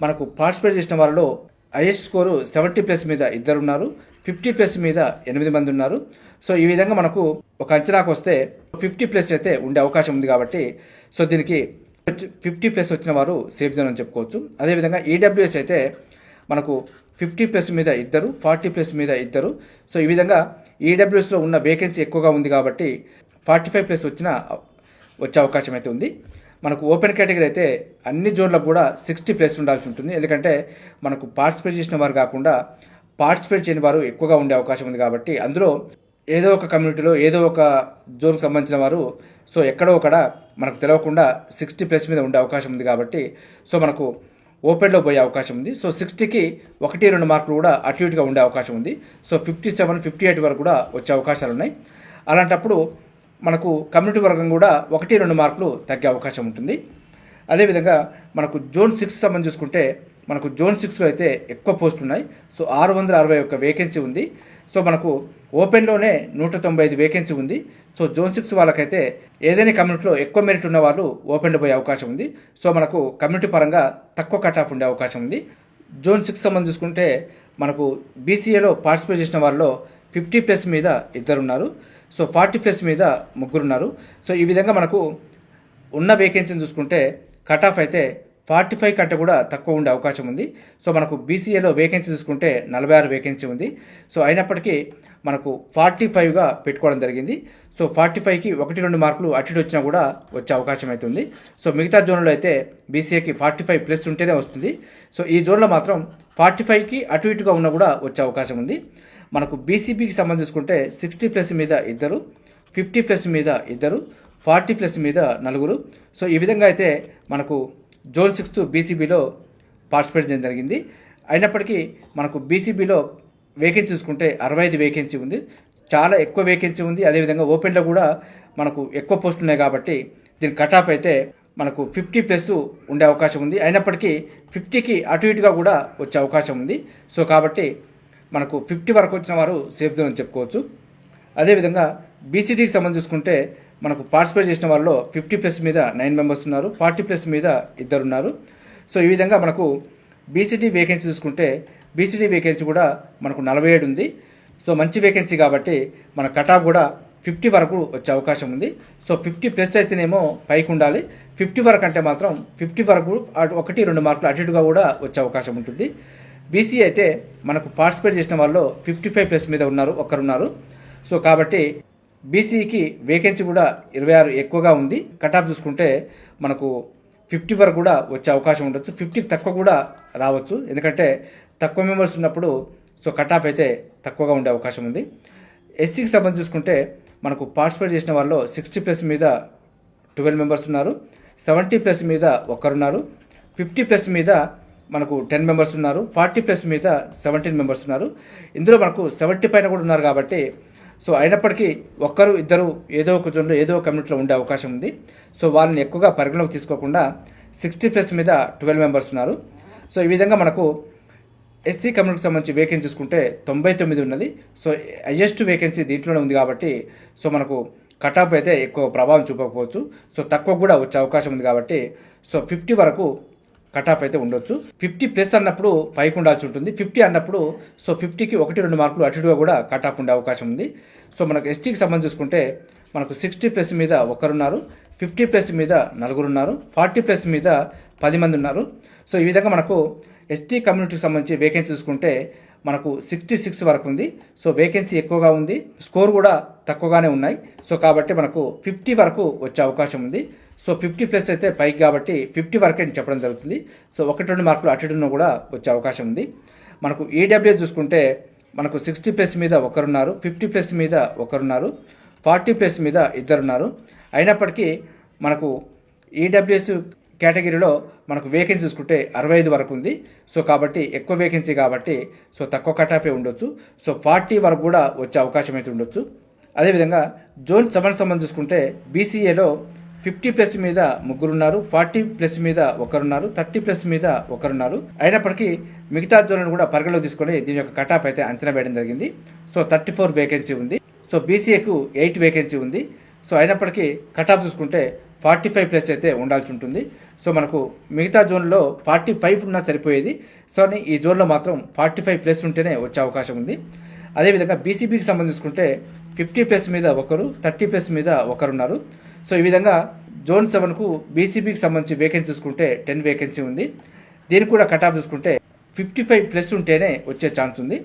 మనకు పార్టిసిపేట్ చేసిన వాళ్ళలో హైయెస్ట్ స్కోరు 70+ మీద ఇద్దరు ఉన్నారు, 50+ మీద 8 మంది ఉన్నారు. సో ఈ విధంగా మనకు ఒక అంచనాకు వస్తే 50+ అయితే ఉండే అవకాశం ఉంది కాబట్టి సో దీనికి 50+ వచ్చిన వారు సేఫ్ జోన్ అని చెప్పుకోవచ్చు. అదేవిధంగా ఈడబ్ల్యూఎస్ అయితే మనకు 50+ మీద ఇద్దరు, 40+ మీద ఇద్దరు. సో ఈ విధంగా ఈడబ్ల్యూఎస్లో ఉన్న వేకెన్సీ ఎక్కువగా ఉంది కాబట్టి 45+ వచ్చే అవకాశం అయితే ఉంది. మనకు ఓపెన్ కేటగిరీ అయితే అన్ని జోన్లకు కూడా 60+ ఉండాల్సి ఉంటుంది. ఎందుకంటే మనకు పార్టిసిపేట్ చేసిన వారు కాకుండా పార్టిసిపేట్ చేయని వారు ఎక్కువగా ఉండే అవకాశం ఉంది కాబట్టి అందులో ఏదో ఒక కమ్యూనిటీలో ఏదో ఒక జోన్కి సంబంధించిన వారు సో ఎక్కడో ఒకడ మనకు తెలవకుండా 60+ మీద ఉండే అవకాశం ఉంది కాబట్టి సో మనకు ఓపెన్లో పోయే అవకాశం ఉంది. సో 60కి 1-2 మార్కులు కూడా అటు ఇటుగా ఉండే అవకాశం ఉంది. సో 57, 58 వరకు కూడా వచ్చే అవకాశాలు ఉన్నాయి. అలాంటప్పుడు మనకు కమ్యూనిటీ వర్గం కూడా 1-2 మార్కులు తగ్గే అవకాశం ఉంటుంది. అదేవిధంగా మనకు జోన్ 6 సంబంధించి చూసుకుంటే మనకు జోన్ 6లో అయితే ఎక్కువ పోస్టులు ఉన్నాయి. సో 661 వేకెన్సీ ఉంది. సో మనకు ఓపెన్లోనే 195 వేకెన్సీ ఉంది. సో జోన్ 6 వాళ్ళకైతే ఏదైనా కమ్యూనిటీలో ఎక్కువ మెరిట్ ఉన్న వాళ్ళు ఓపెన్లో పోయే అవకాశం ఉంది. సో మనకు కమ్యూనిటీ పరంగా తక్కువ కట్ ఆఫ్ ఉండే అవకాశం ఉంది. జోన్ 6 సంబంధించి చూసుకుంటే మనకు బీసీఏలో పార్టిసిపేట్ చేసిన వాళ్ళలో 50+ మీద ఇద్దరు ఉన్నారు. సో 40+ మీద ముగ్గురు ఉన్నారు. సో ఈ విధంగా మనకు ఉన్న వేకెన్సీని చూసుకుంటే కట్ ఆఫ్ అయితే 45 కంటే కూడా తక్కువ ఉండే అవకాశం ఉంది. సో మనకు బీసీఏలో వేకెన్సీ చూసుకుంటే 46 వేకెన్సీ ఉంది. సో అయినప్పటికీ మనకు 45గా పెట్టుకోవడం జరిగింది. సో 45కి 1-2 మార్కులు అటు ఇటు వచ్చినా కూడా వచ్చే అవకాశం అయితే ఉంది. సో మిగతా జోన్లో అయితే బీసీఏకి 45+ ఉంటేనే వస్తుంది. సో ఈ జోన్లో మాత్రం 45కి అటు ఇటుగా ఉన్నా కూడా వచ్చే అవకాశం ఉంది. మనకు బీసీబీకి సంబంధించుకుంటే 60+ మీద ఇద్దరు, 50+ మీద ఇద్దరు, 40+ మీద నలుగురు. సో ఈ విధంగా అయితే మనకు జోన్ 6 బీసీబీలో పార్టిసిపేట్ చేయడం జరిగింది. అయినప్పటికీ మనకు బీసీబీలో వేకెన్సీ చూసుకుంటే 65 వేకెన్సీ ఉంది. చాలా ఎక్కువ వేకెన్సీ ఉంది. అదేవిధంగా ఓపెన్లో కూడా మనకు ఎక్కువ పోస్టులు ఉన్నాయి కాబట్టి దీని కట్ ఆఫ్ అయితే మనకు 50+ ఉండే అవకాశం ఉంది. అయినప్పటికీ 50కి అటు ఇటుగా కూడా వచ్చే అవకాశం ఉంది. సో కాబట్టి మనకు 50 వరకు వచ్చిన వారు సేఫ్ జోన్ అని చెప్పుకోవచ్చు. అదేవిధంగా బీసీడీకి సంబంధించి చూసుకుంటే మనకు పార్టిసిపేట్ చేసిన వాళ్ళలో 50+ మీద 9 మెంబర్స్ ఉన్నారు, 40+ మీద ఇద్దరు ఉన్నారు. సో ఈ విధంగా మనకు బీసీడీ వేకెన్సీ చూసుకుంటే బీసీడీ వేకెన్సీ కూడా మనకు 47 ఉంది. సో మంచి వేకెన్సీ కాబట్టి మన కట్ ఆఫ్ కూడా 50 వరకు వచ్చే అవకాశం ఉంది. సో 50+ అయితేనేమో పైకి ఉండాలి. 50 వరకు అంటే మాత్రం 50 వరకు 1-2 మార్కులు అటు ఇటుగా కూడా వచ్చే అవకాశం ఉంటుంది. బీసీ అయితే మనకు పార్టిసిపేట్ చేసిన వాళ్ళు 55+ మీద ఒకరున్నారు. సో కాబట్టి బీసీకి వేకెన్సీ కూడా 26 ఎక్కువగా ఉంది. కట్ ఆఫ్ చూసుకుంటే మనకు 50 వరకు కూడా వచ్చే అవకాశం ఉండొచ్చు, 50 తక్కువ కూడా రావచ్చు. ఎందుకంటే తక్కువ మెంబర్స్ ఉన్నప్పుడు సో కట్ ఆఫ్ అయితే తక్కువగా ఉండే అవకాశం ఉంది. ఎస్సీకి సంబంధించి చూసుకుంటే మనకు పార్టిసిపేట్ చేసిన వాళ్ళు 60+ మీద 12 మెంబర్స్ ఉన్నారు, 70+ మీద ఒకరున్నారు, 50+ మీద మనకు 10 మెంబర్స్ ఉన్నారు, 40+ మీద 17 మెంబర్స్ ఉన్నారు. ఇందులో మనకు 70 పైన కూడా ఉన్నారు కాబట్టి సో అయినప్పటికీ ఒక్కరు ఇద్దరు ఏదో ఒక జోన్లో ఏదో ఒక కమ్యూనిటీలో ఉండే అవకాశం ఉంది. సో వాళ్ళని ఎక్కువగా పరిగణలోకి తీసుకోకుండా 60+ మీద 12 మెంబర్స్ ఉన్నారు. సో ఈ విధంగా మనకు ఎస్సీ కమ్యూనిటీకి సంబంధించి వేకెన్సీ చూసుకుంటే 99 ఉన్నది. సో హైయెస్ట్ వేకెన్సీ దీంట్లోనే ఉంది కాబట్టి సో మనకు కట్ ఆఫ్ అయితే ఎక్కువ ప్రభావం చూపకపోవచ్చు. సో తక్కువ కూడా వచ్చే అవకాశం ఉంది కాబట్టి సో 50 వరకు కట్ ఆఫ్ అయితే ఉండొచ్చు. 50+ అన్నప్పుడు పైకి ఉండాల్సి ఉంటుంది. 50 అన్నప్పుడు సో 50కి 1-2 మార్కులు అటుగా కూడా కట్ ఆఫ్ ఉండే అవకాశం ఉంది. సో మనకు ఎస్టీకి సంబంధించి చూసుకుంటే మనకు 60+ మీద ఒకరున్నారు, 50+ మీద నలుగురు ఉన్నారు, 40+ మీద 10 మంది ఉన్నారు. సో ఈ విధంగా మనకు ఎస్టీ కమ్యూనిటీకి సంబంధించి వేకెన్సీ చూసుకుంటే మనకు 66 వరకు ఉంది. సో వేకెన్సీ ఎక్కువగా ఉంది, స్కోర్ కూడా తక్కువగానే ఉన్నాయి. సో కాబట్టి మనకు 50 వరకు వచ్చే అవకాశం ఉంది. సో 50+ అయితే పైకి కాబట్టి 50 వరకే చెప్పడం జరుగుతుంది. సో 1-2 మార్కులు అటున్న కూడా వచ్చే అవకాశం ఉంది. మనకు ఈడబ్ల్యూఎస్ చూసుకుంటే మనకు 60+ మీద ఒకరున్నారు, 50+ మీద ఒకరున్నారు, 40+ మీద ఇద్దరున్నారు. అయినప్పటికీ మనకు ఈడబ్ల్యూఎస్ కేటగిరీలో మనకు వేకెన్సీ చూసుకుంటే 65 వరకు ఉంది. సో కాబట్టి ఎక్కువ వేకెన్సీ కాబట్టి సో తక్కువ కట్ ఆఫే ఉండొచ్చు. సో 40 వరకు కూడా వచ్చే అవకాశం అయితే ఉండొచ్చు. అదేవిధంగా జోన్ 7 సంబంధించి చూసుకుంటే బీసీఏలో 50+ మీద ముగ్గురున్నారు, 40+ మీద ఒకరున్నారు, 30+ మీద ఒకరున్నారు. అయినప్పటికీ మిగతా జోన్లను కూడా పరిగణలోకి తీసుకొని దీని యొక్క కట్ ఆఫ్ అయితే అంచనా వేయడం జరిగింది. సో 34 వేకెన్సీ ఉంది. సో బీసీఏకు 8 వేకెన్సీ ఉంది. సో అయినప్పటికీ కట్ ఆఫ్ చూసుకుంటే 45+ అయితే ఉండాల్సి ఉంటుంది. సో మనకు మిగతా జోన్లో 45 ఉన్నా సరిపోయేది. సో ఈ జోన్లో మాత్రం 45+ ఉంటేనే వచ్చే అవకాశం ఉంది. అదేవిధంగా బీసీబీకి సంబంధించుకుంటే 50+ మీద ఒకరు, 30+ మీద ఒకరున్నారు. సో ఈ విధంగా జోన్ 7కు బీసీబీకి సంబంధించి వేకెన్సీ చూసుకుంటే 10 వేకెన్సీ ఉంది. దీనికి కూడా కట్ ఆఫ్ చూసుకుంటే 55+ ఉంటేనే వచ్చే ఛాన్స్ ఉంది.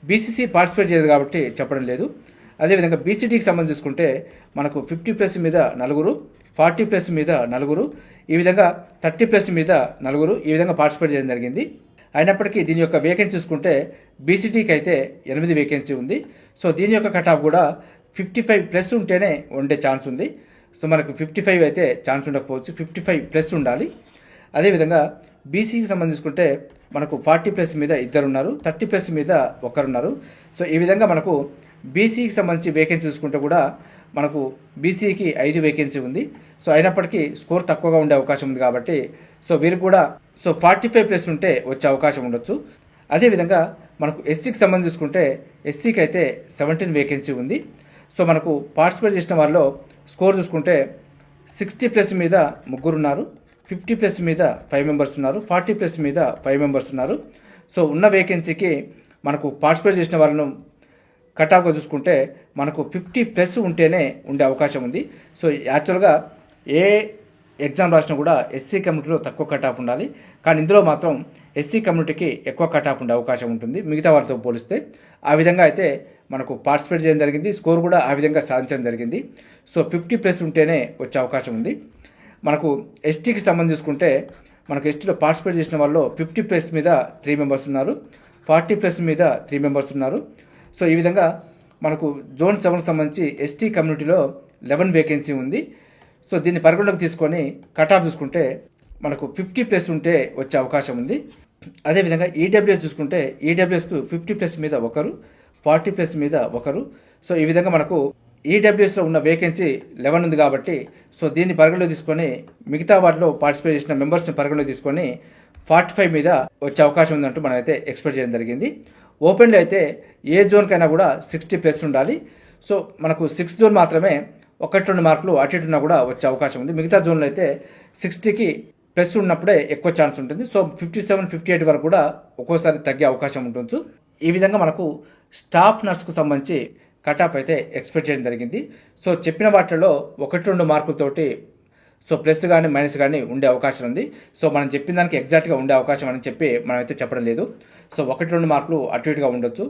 బీసీసీ పార్టిసిపేట్ చేయదు కాబట్టి చెప్పడం లేదు. అదేవిధంగా బీసీడీకి సంబంధించి చూసుకుంటే మనకు 50+ మీద 4, 40+ మీద 4, ఈ విధంగా 30+ మీద 4 ఈ విధంగా పార్టిసిపేట్ చేయడం జరిగింది. అయినప్పటికీ దీని యొక్క వేకెన్సీ చూసుకుంటే బీసీడీకి అయితే 8 వేకెన్సీ ఉంది. సో దీని యొక్క కట్ ఆఫ్ కూడా 55+ ఉంటేనే ఉండే ఛాన్స్ ఉంది. సో మనకు 55 అయితే ఛాన్స్ ఉండకపోవచ్చు, 55+ ఉండాలి. అదేవిధంగా బీసీకి సంబంధించుకుంటే మనకు 40+ మీద 2 ఉన్నారు, 30+ మీద 1 ఉన్నారు. సో ఈ విధంగా మనకు బీసీకి సంబంధించి వేకెన్సీ చూసుకుంటే కూడా మనకు బీసీకి 5 వేకెన్సీ ఉంది. సో అయినప్పటికీ స్కోర్ తక్కువగా ఉండే అవకాశం ఉంది కాబట్టి సో వీరికి కూడా 45+ ఉంటే వచ్చే అవకాశం ఉండొచ్చు. అదేవిధంగా మనకు ఎస్సీకి సంబంధించి చూసుకుంటే ఎస్సీకి అయితే 17 వేకెన్సీ ఉంది. సో మనకు పార్టిసిపేట్ చేసిన వారిలో స్కోర్ చూసుకుంటే 60+ మీద 3 ఉన్నారు, 50+ మీద 5 మెంబర్స్ ఉన్నారు, 40+ మీద 5 మెంబర్స్ ఉన్నారు. సో ఉన్న వేకెన్సీకి మనకు పార్టిసిపేట్ చేసిన వాళ్ళను కట్ ఆఫ్గా చూసుకుంటే మనకు 50+ ఉంటేనే ఉండే అవకాశం ఉంది. సో యాక్చువల్గా ఏ ఎగ్జామ్ రాసినా కూడా ఎస్సీ కమ్యూనిటీలో తక్కువ కట్ ఆఫ్ ఉండాలి, కానీ ఇందులో మాత్రం ఎస్సీ కమ్యూనిటీకి ఎక్కువ కట్ ఆఫ్ ఉండే అవకాశం ఉంటుంది మిగతా వారితో పోలిస్తే. ఆ విధంగా అయితే మనకు పార్టిసిపేట్ చేయడం జరిగింది, స్కోర్ కూడా ఆ విధంగా సాధించడం జరిగింది. సో 50+ ఉంటేనే వచ్చే అవకాశం ఉంది. మనకు ఎస్టీకి సంబంధించి చూసుకుంటే మనకు ఎస్టీలో పార్టిసిపేట్ చేసిన వాళ్ళు 50+ మీద 3 మెంబర్స్ ఉన్నారు, 40+ మీద 3 మెంబర్స్ ఉన్నారు. సో ఈ విధంగా మనకు జోన్ 7కి సంబంధించి ఎస్టీ కమ్యూనిటీలో 11 వేకెన్సీ ఉంది. సో దీన్ని పరిగణలోకి తీసుకొని కట్ ఆఫ్ చూసుకుంటే మనకు 50+ ఉంటే వచ్చే అవకాశం ఉంది. అదేవిధంగా ఈడబ్ల్యూఎస్ చూసుకుంటే ఈడబ్ల్యూఎస్కు 50+ మీద 1, 40+ మీద 1. సో ఈ విధంగా మనకు ఈడబ్ల్యూఎస్లో ఉన్న వేకెన్సీ 11 ఉంది కాబట్టి సో దీన్ని పరిగణలో తీసుకొని మిగతా వాటిలో పార్టిసిపేట్ చేసిన మెంబర్స్ని పరిగణలో తీసుకొని 45 మీద వచ్చే అవకాశం ఉందంటూ మనం అయితే ఎక్స్పెక్ట్ చేయడం జరిగింది. ఓపెన్లో అయితే ఏ జోన్కైనా కూడా 60+ ఉండాలి. సో మనకు 6 జోన్ మాత్రమే 1-2 మార్కులు అటు ఇటు ఉన్నా కూడా వచ్చే అవకాశం ఉంది. మిగతా జోన్లో అయితే 60కి ప్లస్ ఉన్నప్పుడే ఎక్కువ ఛాన్స్ ఉంటుంది. సో 57, 58 వరకు కూడా ఒక్కోసారి తగ్గే అవకాశం ఉంటుంది. ఈ విధంగా మనకు స్టాఫ్ నర్స్కు సంబంధించి కట్ ఆఫ్ అయితే ఎక్స్పెక్ట్ చేయడం జరిగింది. సో చెప్పిన వాటిలో 1-2 మార్కులతోటి సో ప్లస్ కానీ మైనస్ కానీ ఉండే అవకాశం ఉంది. సో మనం చెప్పిన దానికి ఎగ్జాక్ట్గా ఉండే అవకాశం అని చెప్పి మనమైతే చెప్పడం లేదు. సో 1-2 మార్కులు అటు ఇటుగా ఉండొచ్చు.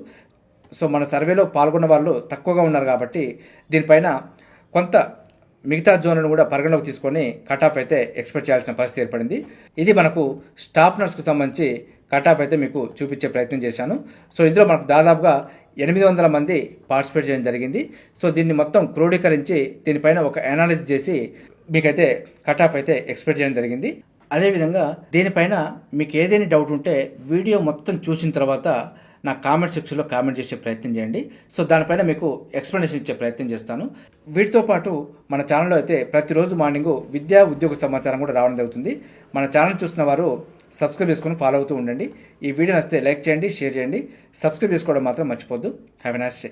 సో మన సర్వేలో పాల్గొన్న వాళ్ళు తక్కువగా ఉన్నారు కాబట్టి దీనిపైన కొంత మిగతా జోన్లను కూడా పరిగణలోకి తీసుకొని కట్ ఆఫ్ అయితే ఎక్స్పెక్ట్ చేయాల్సిన పరిస్థితి ఏర్పడింది. ఇది మనకు స్టాఫ్ నర్స్కు సంబంధించి కట్ ఆఫ్ అయితే మీకు చూపించే ప్రయత్నం చేశాను. సో ఇందులో మనకు దాదాపుగా 800 మంది పార్టిసిపేట్ చేయడం జరిగింది. సో దీన్ని మొత్తం క్రోడీకరించి దీనిపైన ఒక అనాలిసిస్ చేసి మీకైతే కట్ ఆఫ్ అయితే ఎక్స్పెక్ట్ చేయడం జరిగింది. అదేవిధంగా దీనిపైన మీకు ఏదైనా డౌట్ ఉంటే వీడియో మొత్తం చూసిన తర్వాత నా కామెంట్ సెక్షన్లో కామెంట్ చేసే ప్రయత్నం చేయండి. సో దానిపైన మీకు ఎక్స్ప్లెనేషన్ ఇచ్చే ప్రయత్నం చేస్తాను. వీటితో పాటు మన ఛానల్లో అయితే ప్రతిరోజు మార్నింగ్ విద్యా ఉద్యోగ సమాచారం కూడా రావడం జరుగుతుంది. మన ఛానల్ చూసిన వారు సబ్స్క్రైబ్ చేసుకొని ఫాలో అవుతూ ఉండండి. ఈ వీడియో నచ్చితే లైక్ చేయండి, షేర్ చేయండి, సబ్స్క్రైబ్ చేసుకోవడం మాత్రం మర్చిపోద్దు. Have a nice day.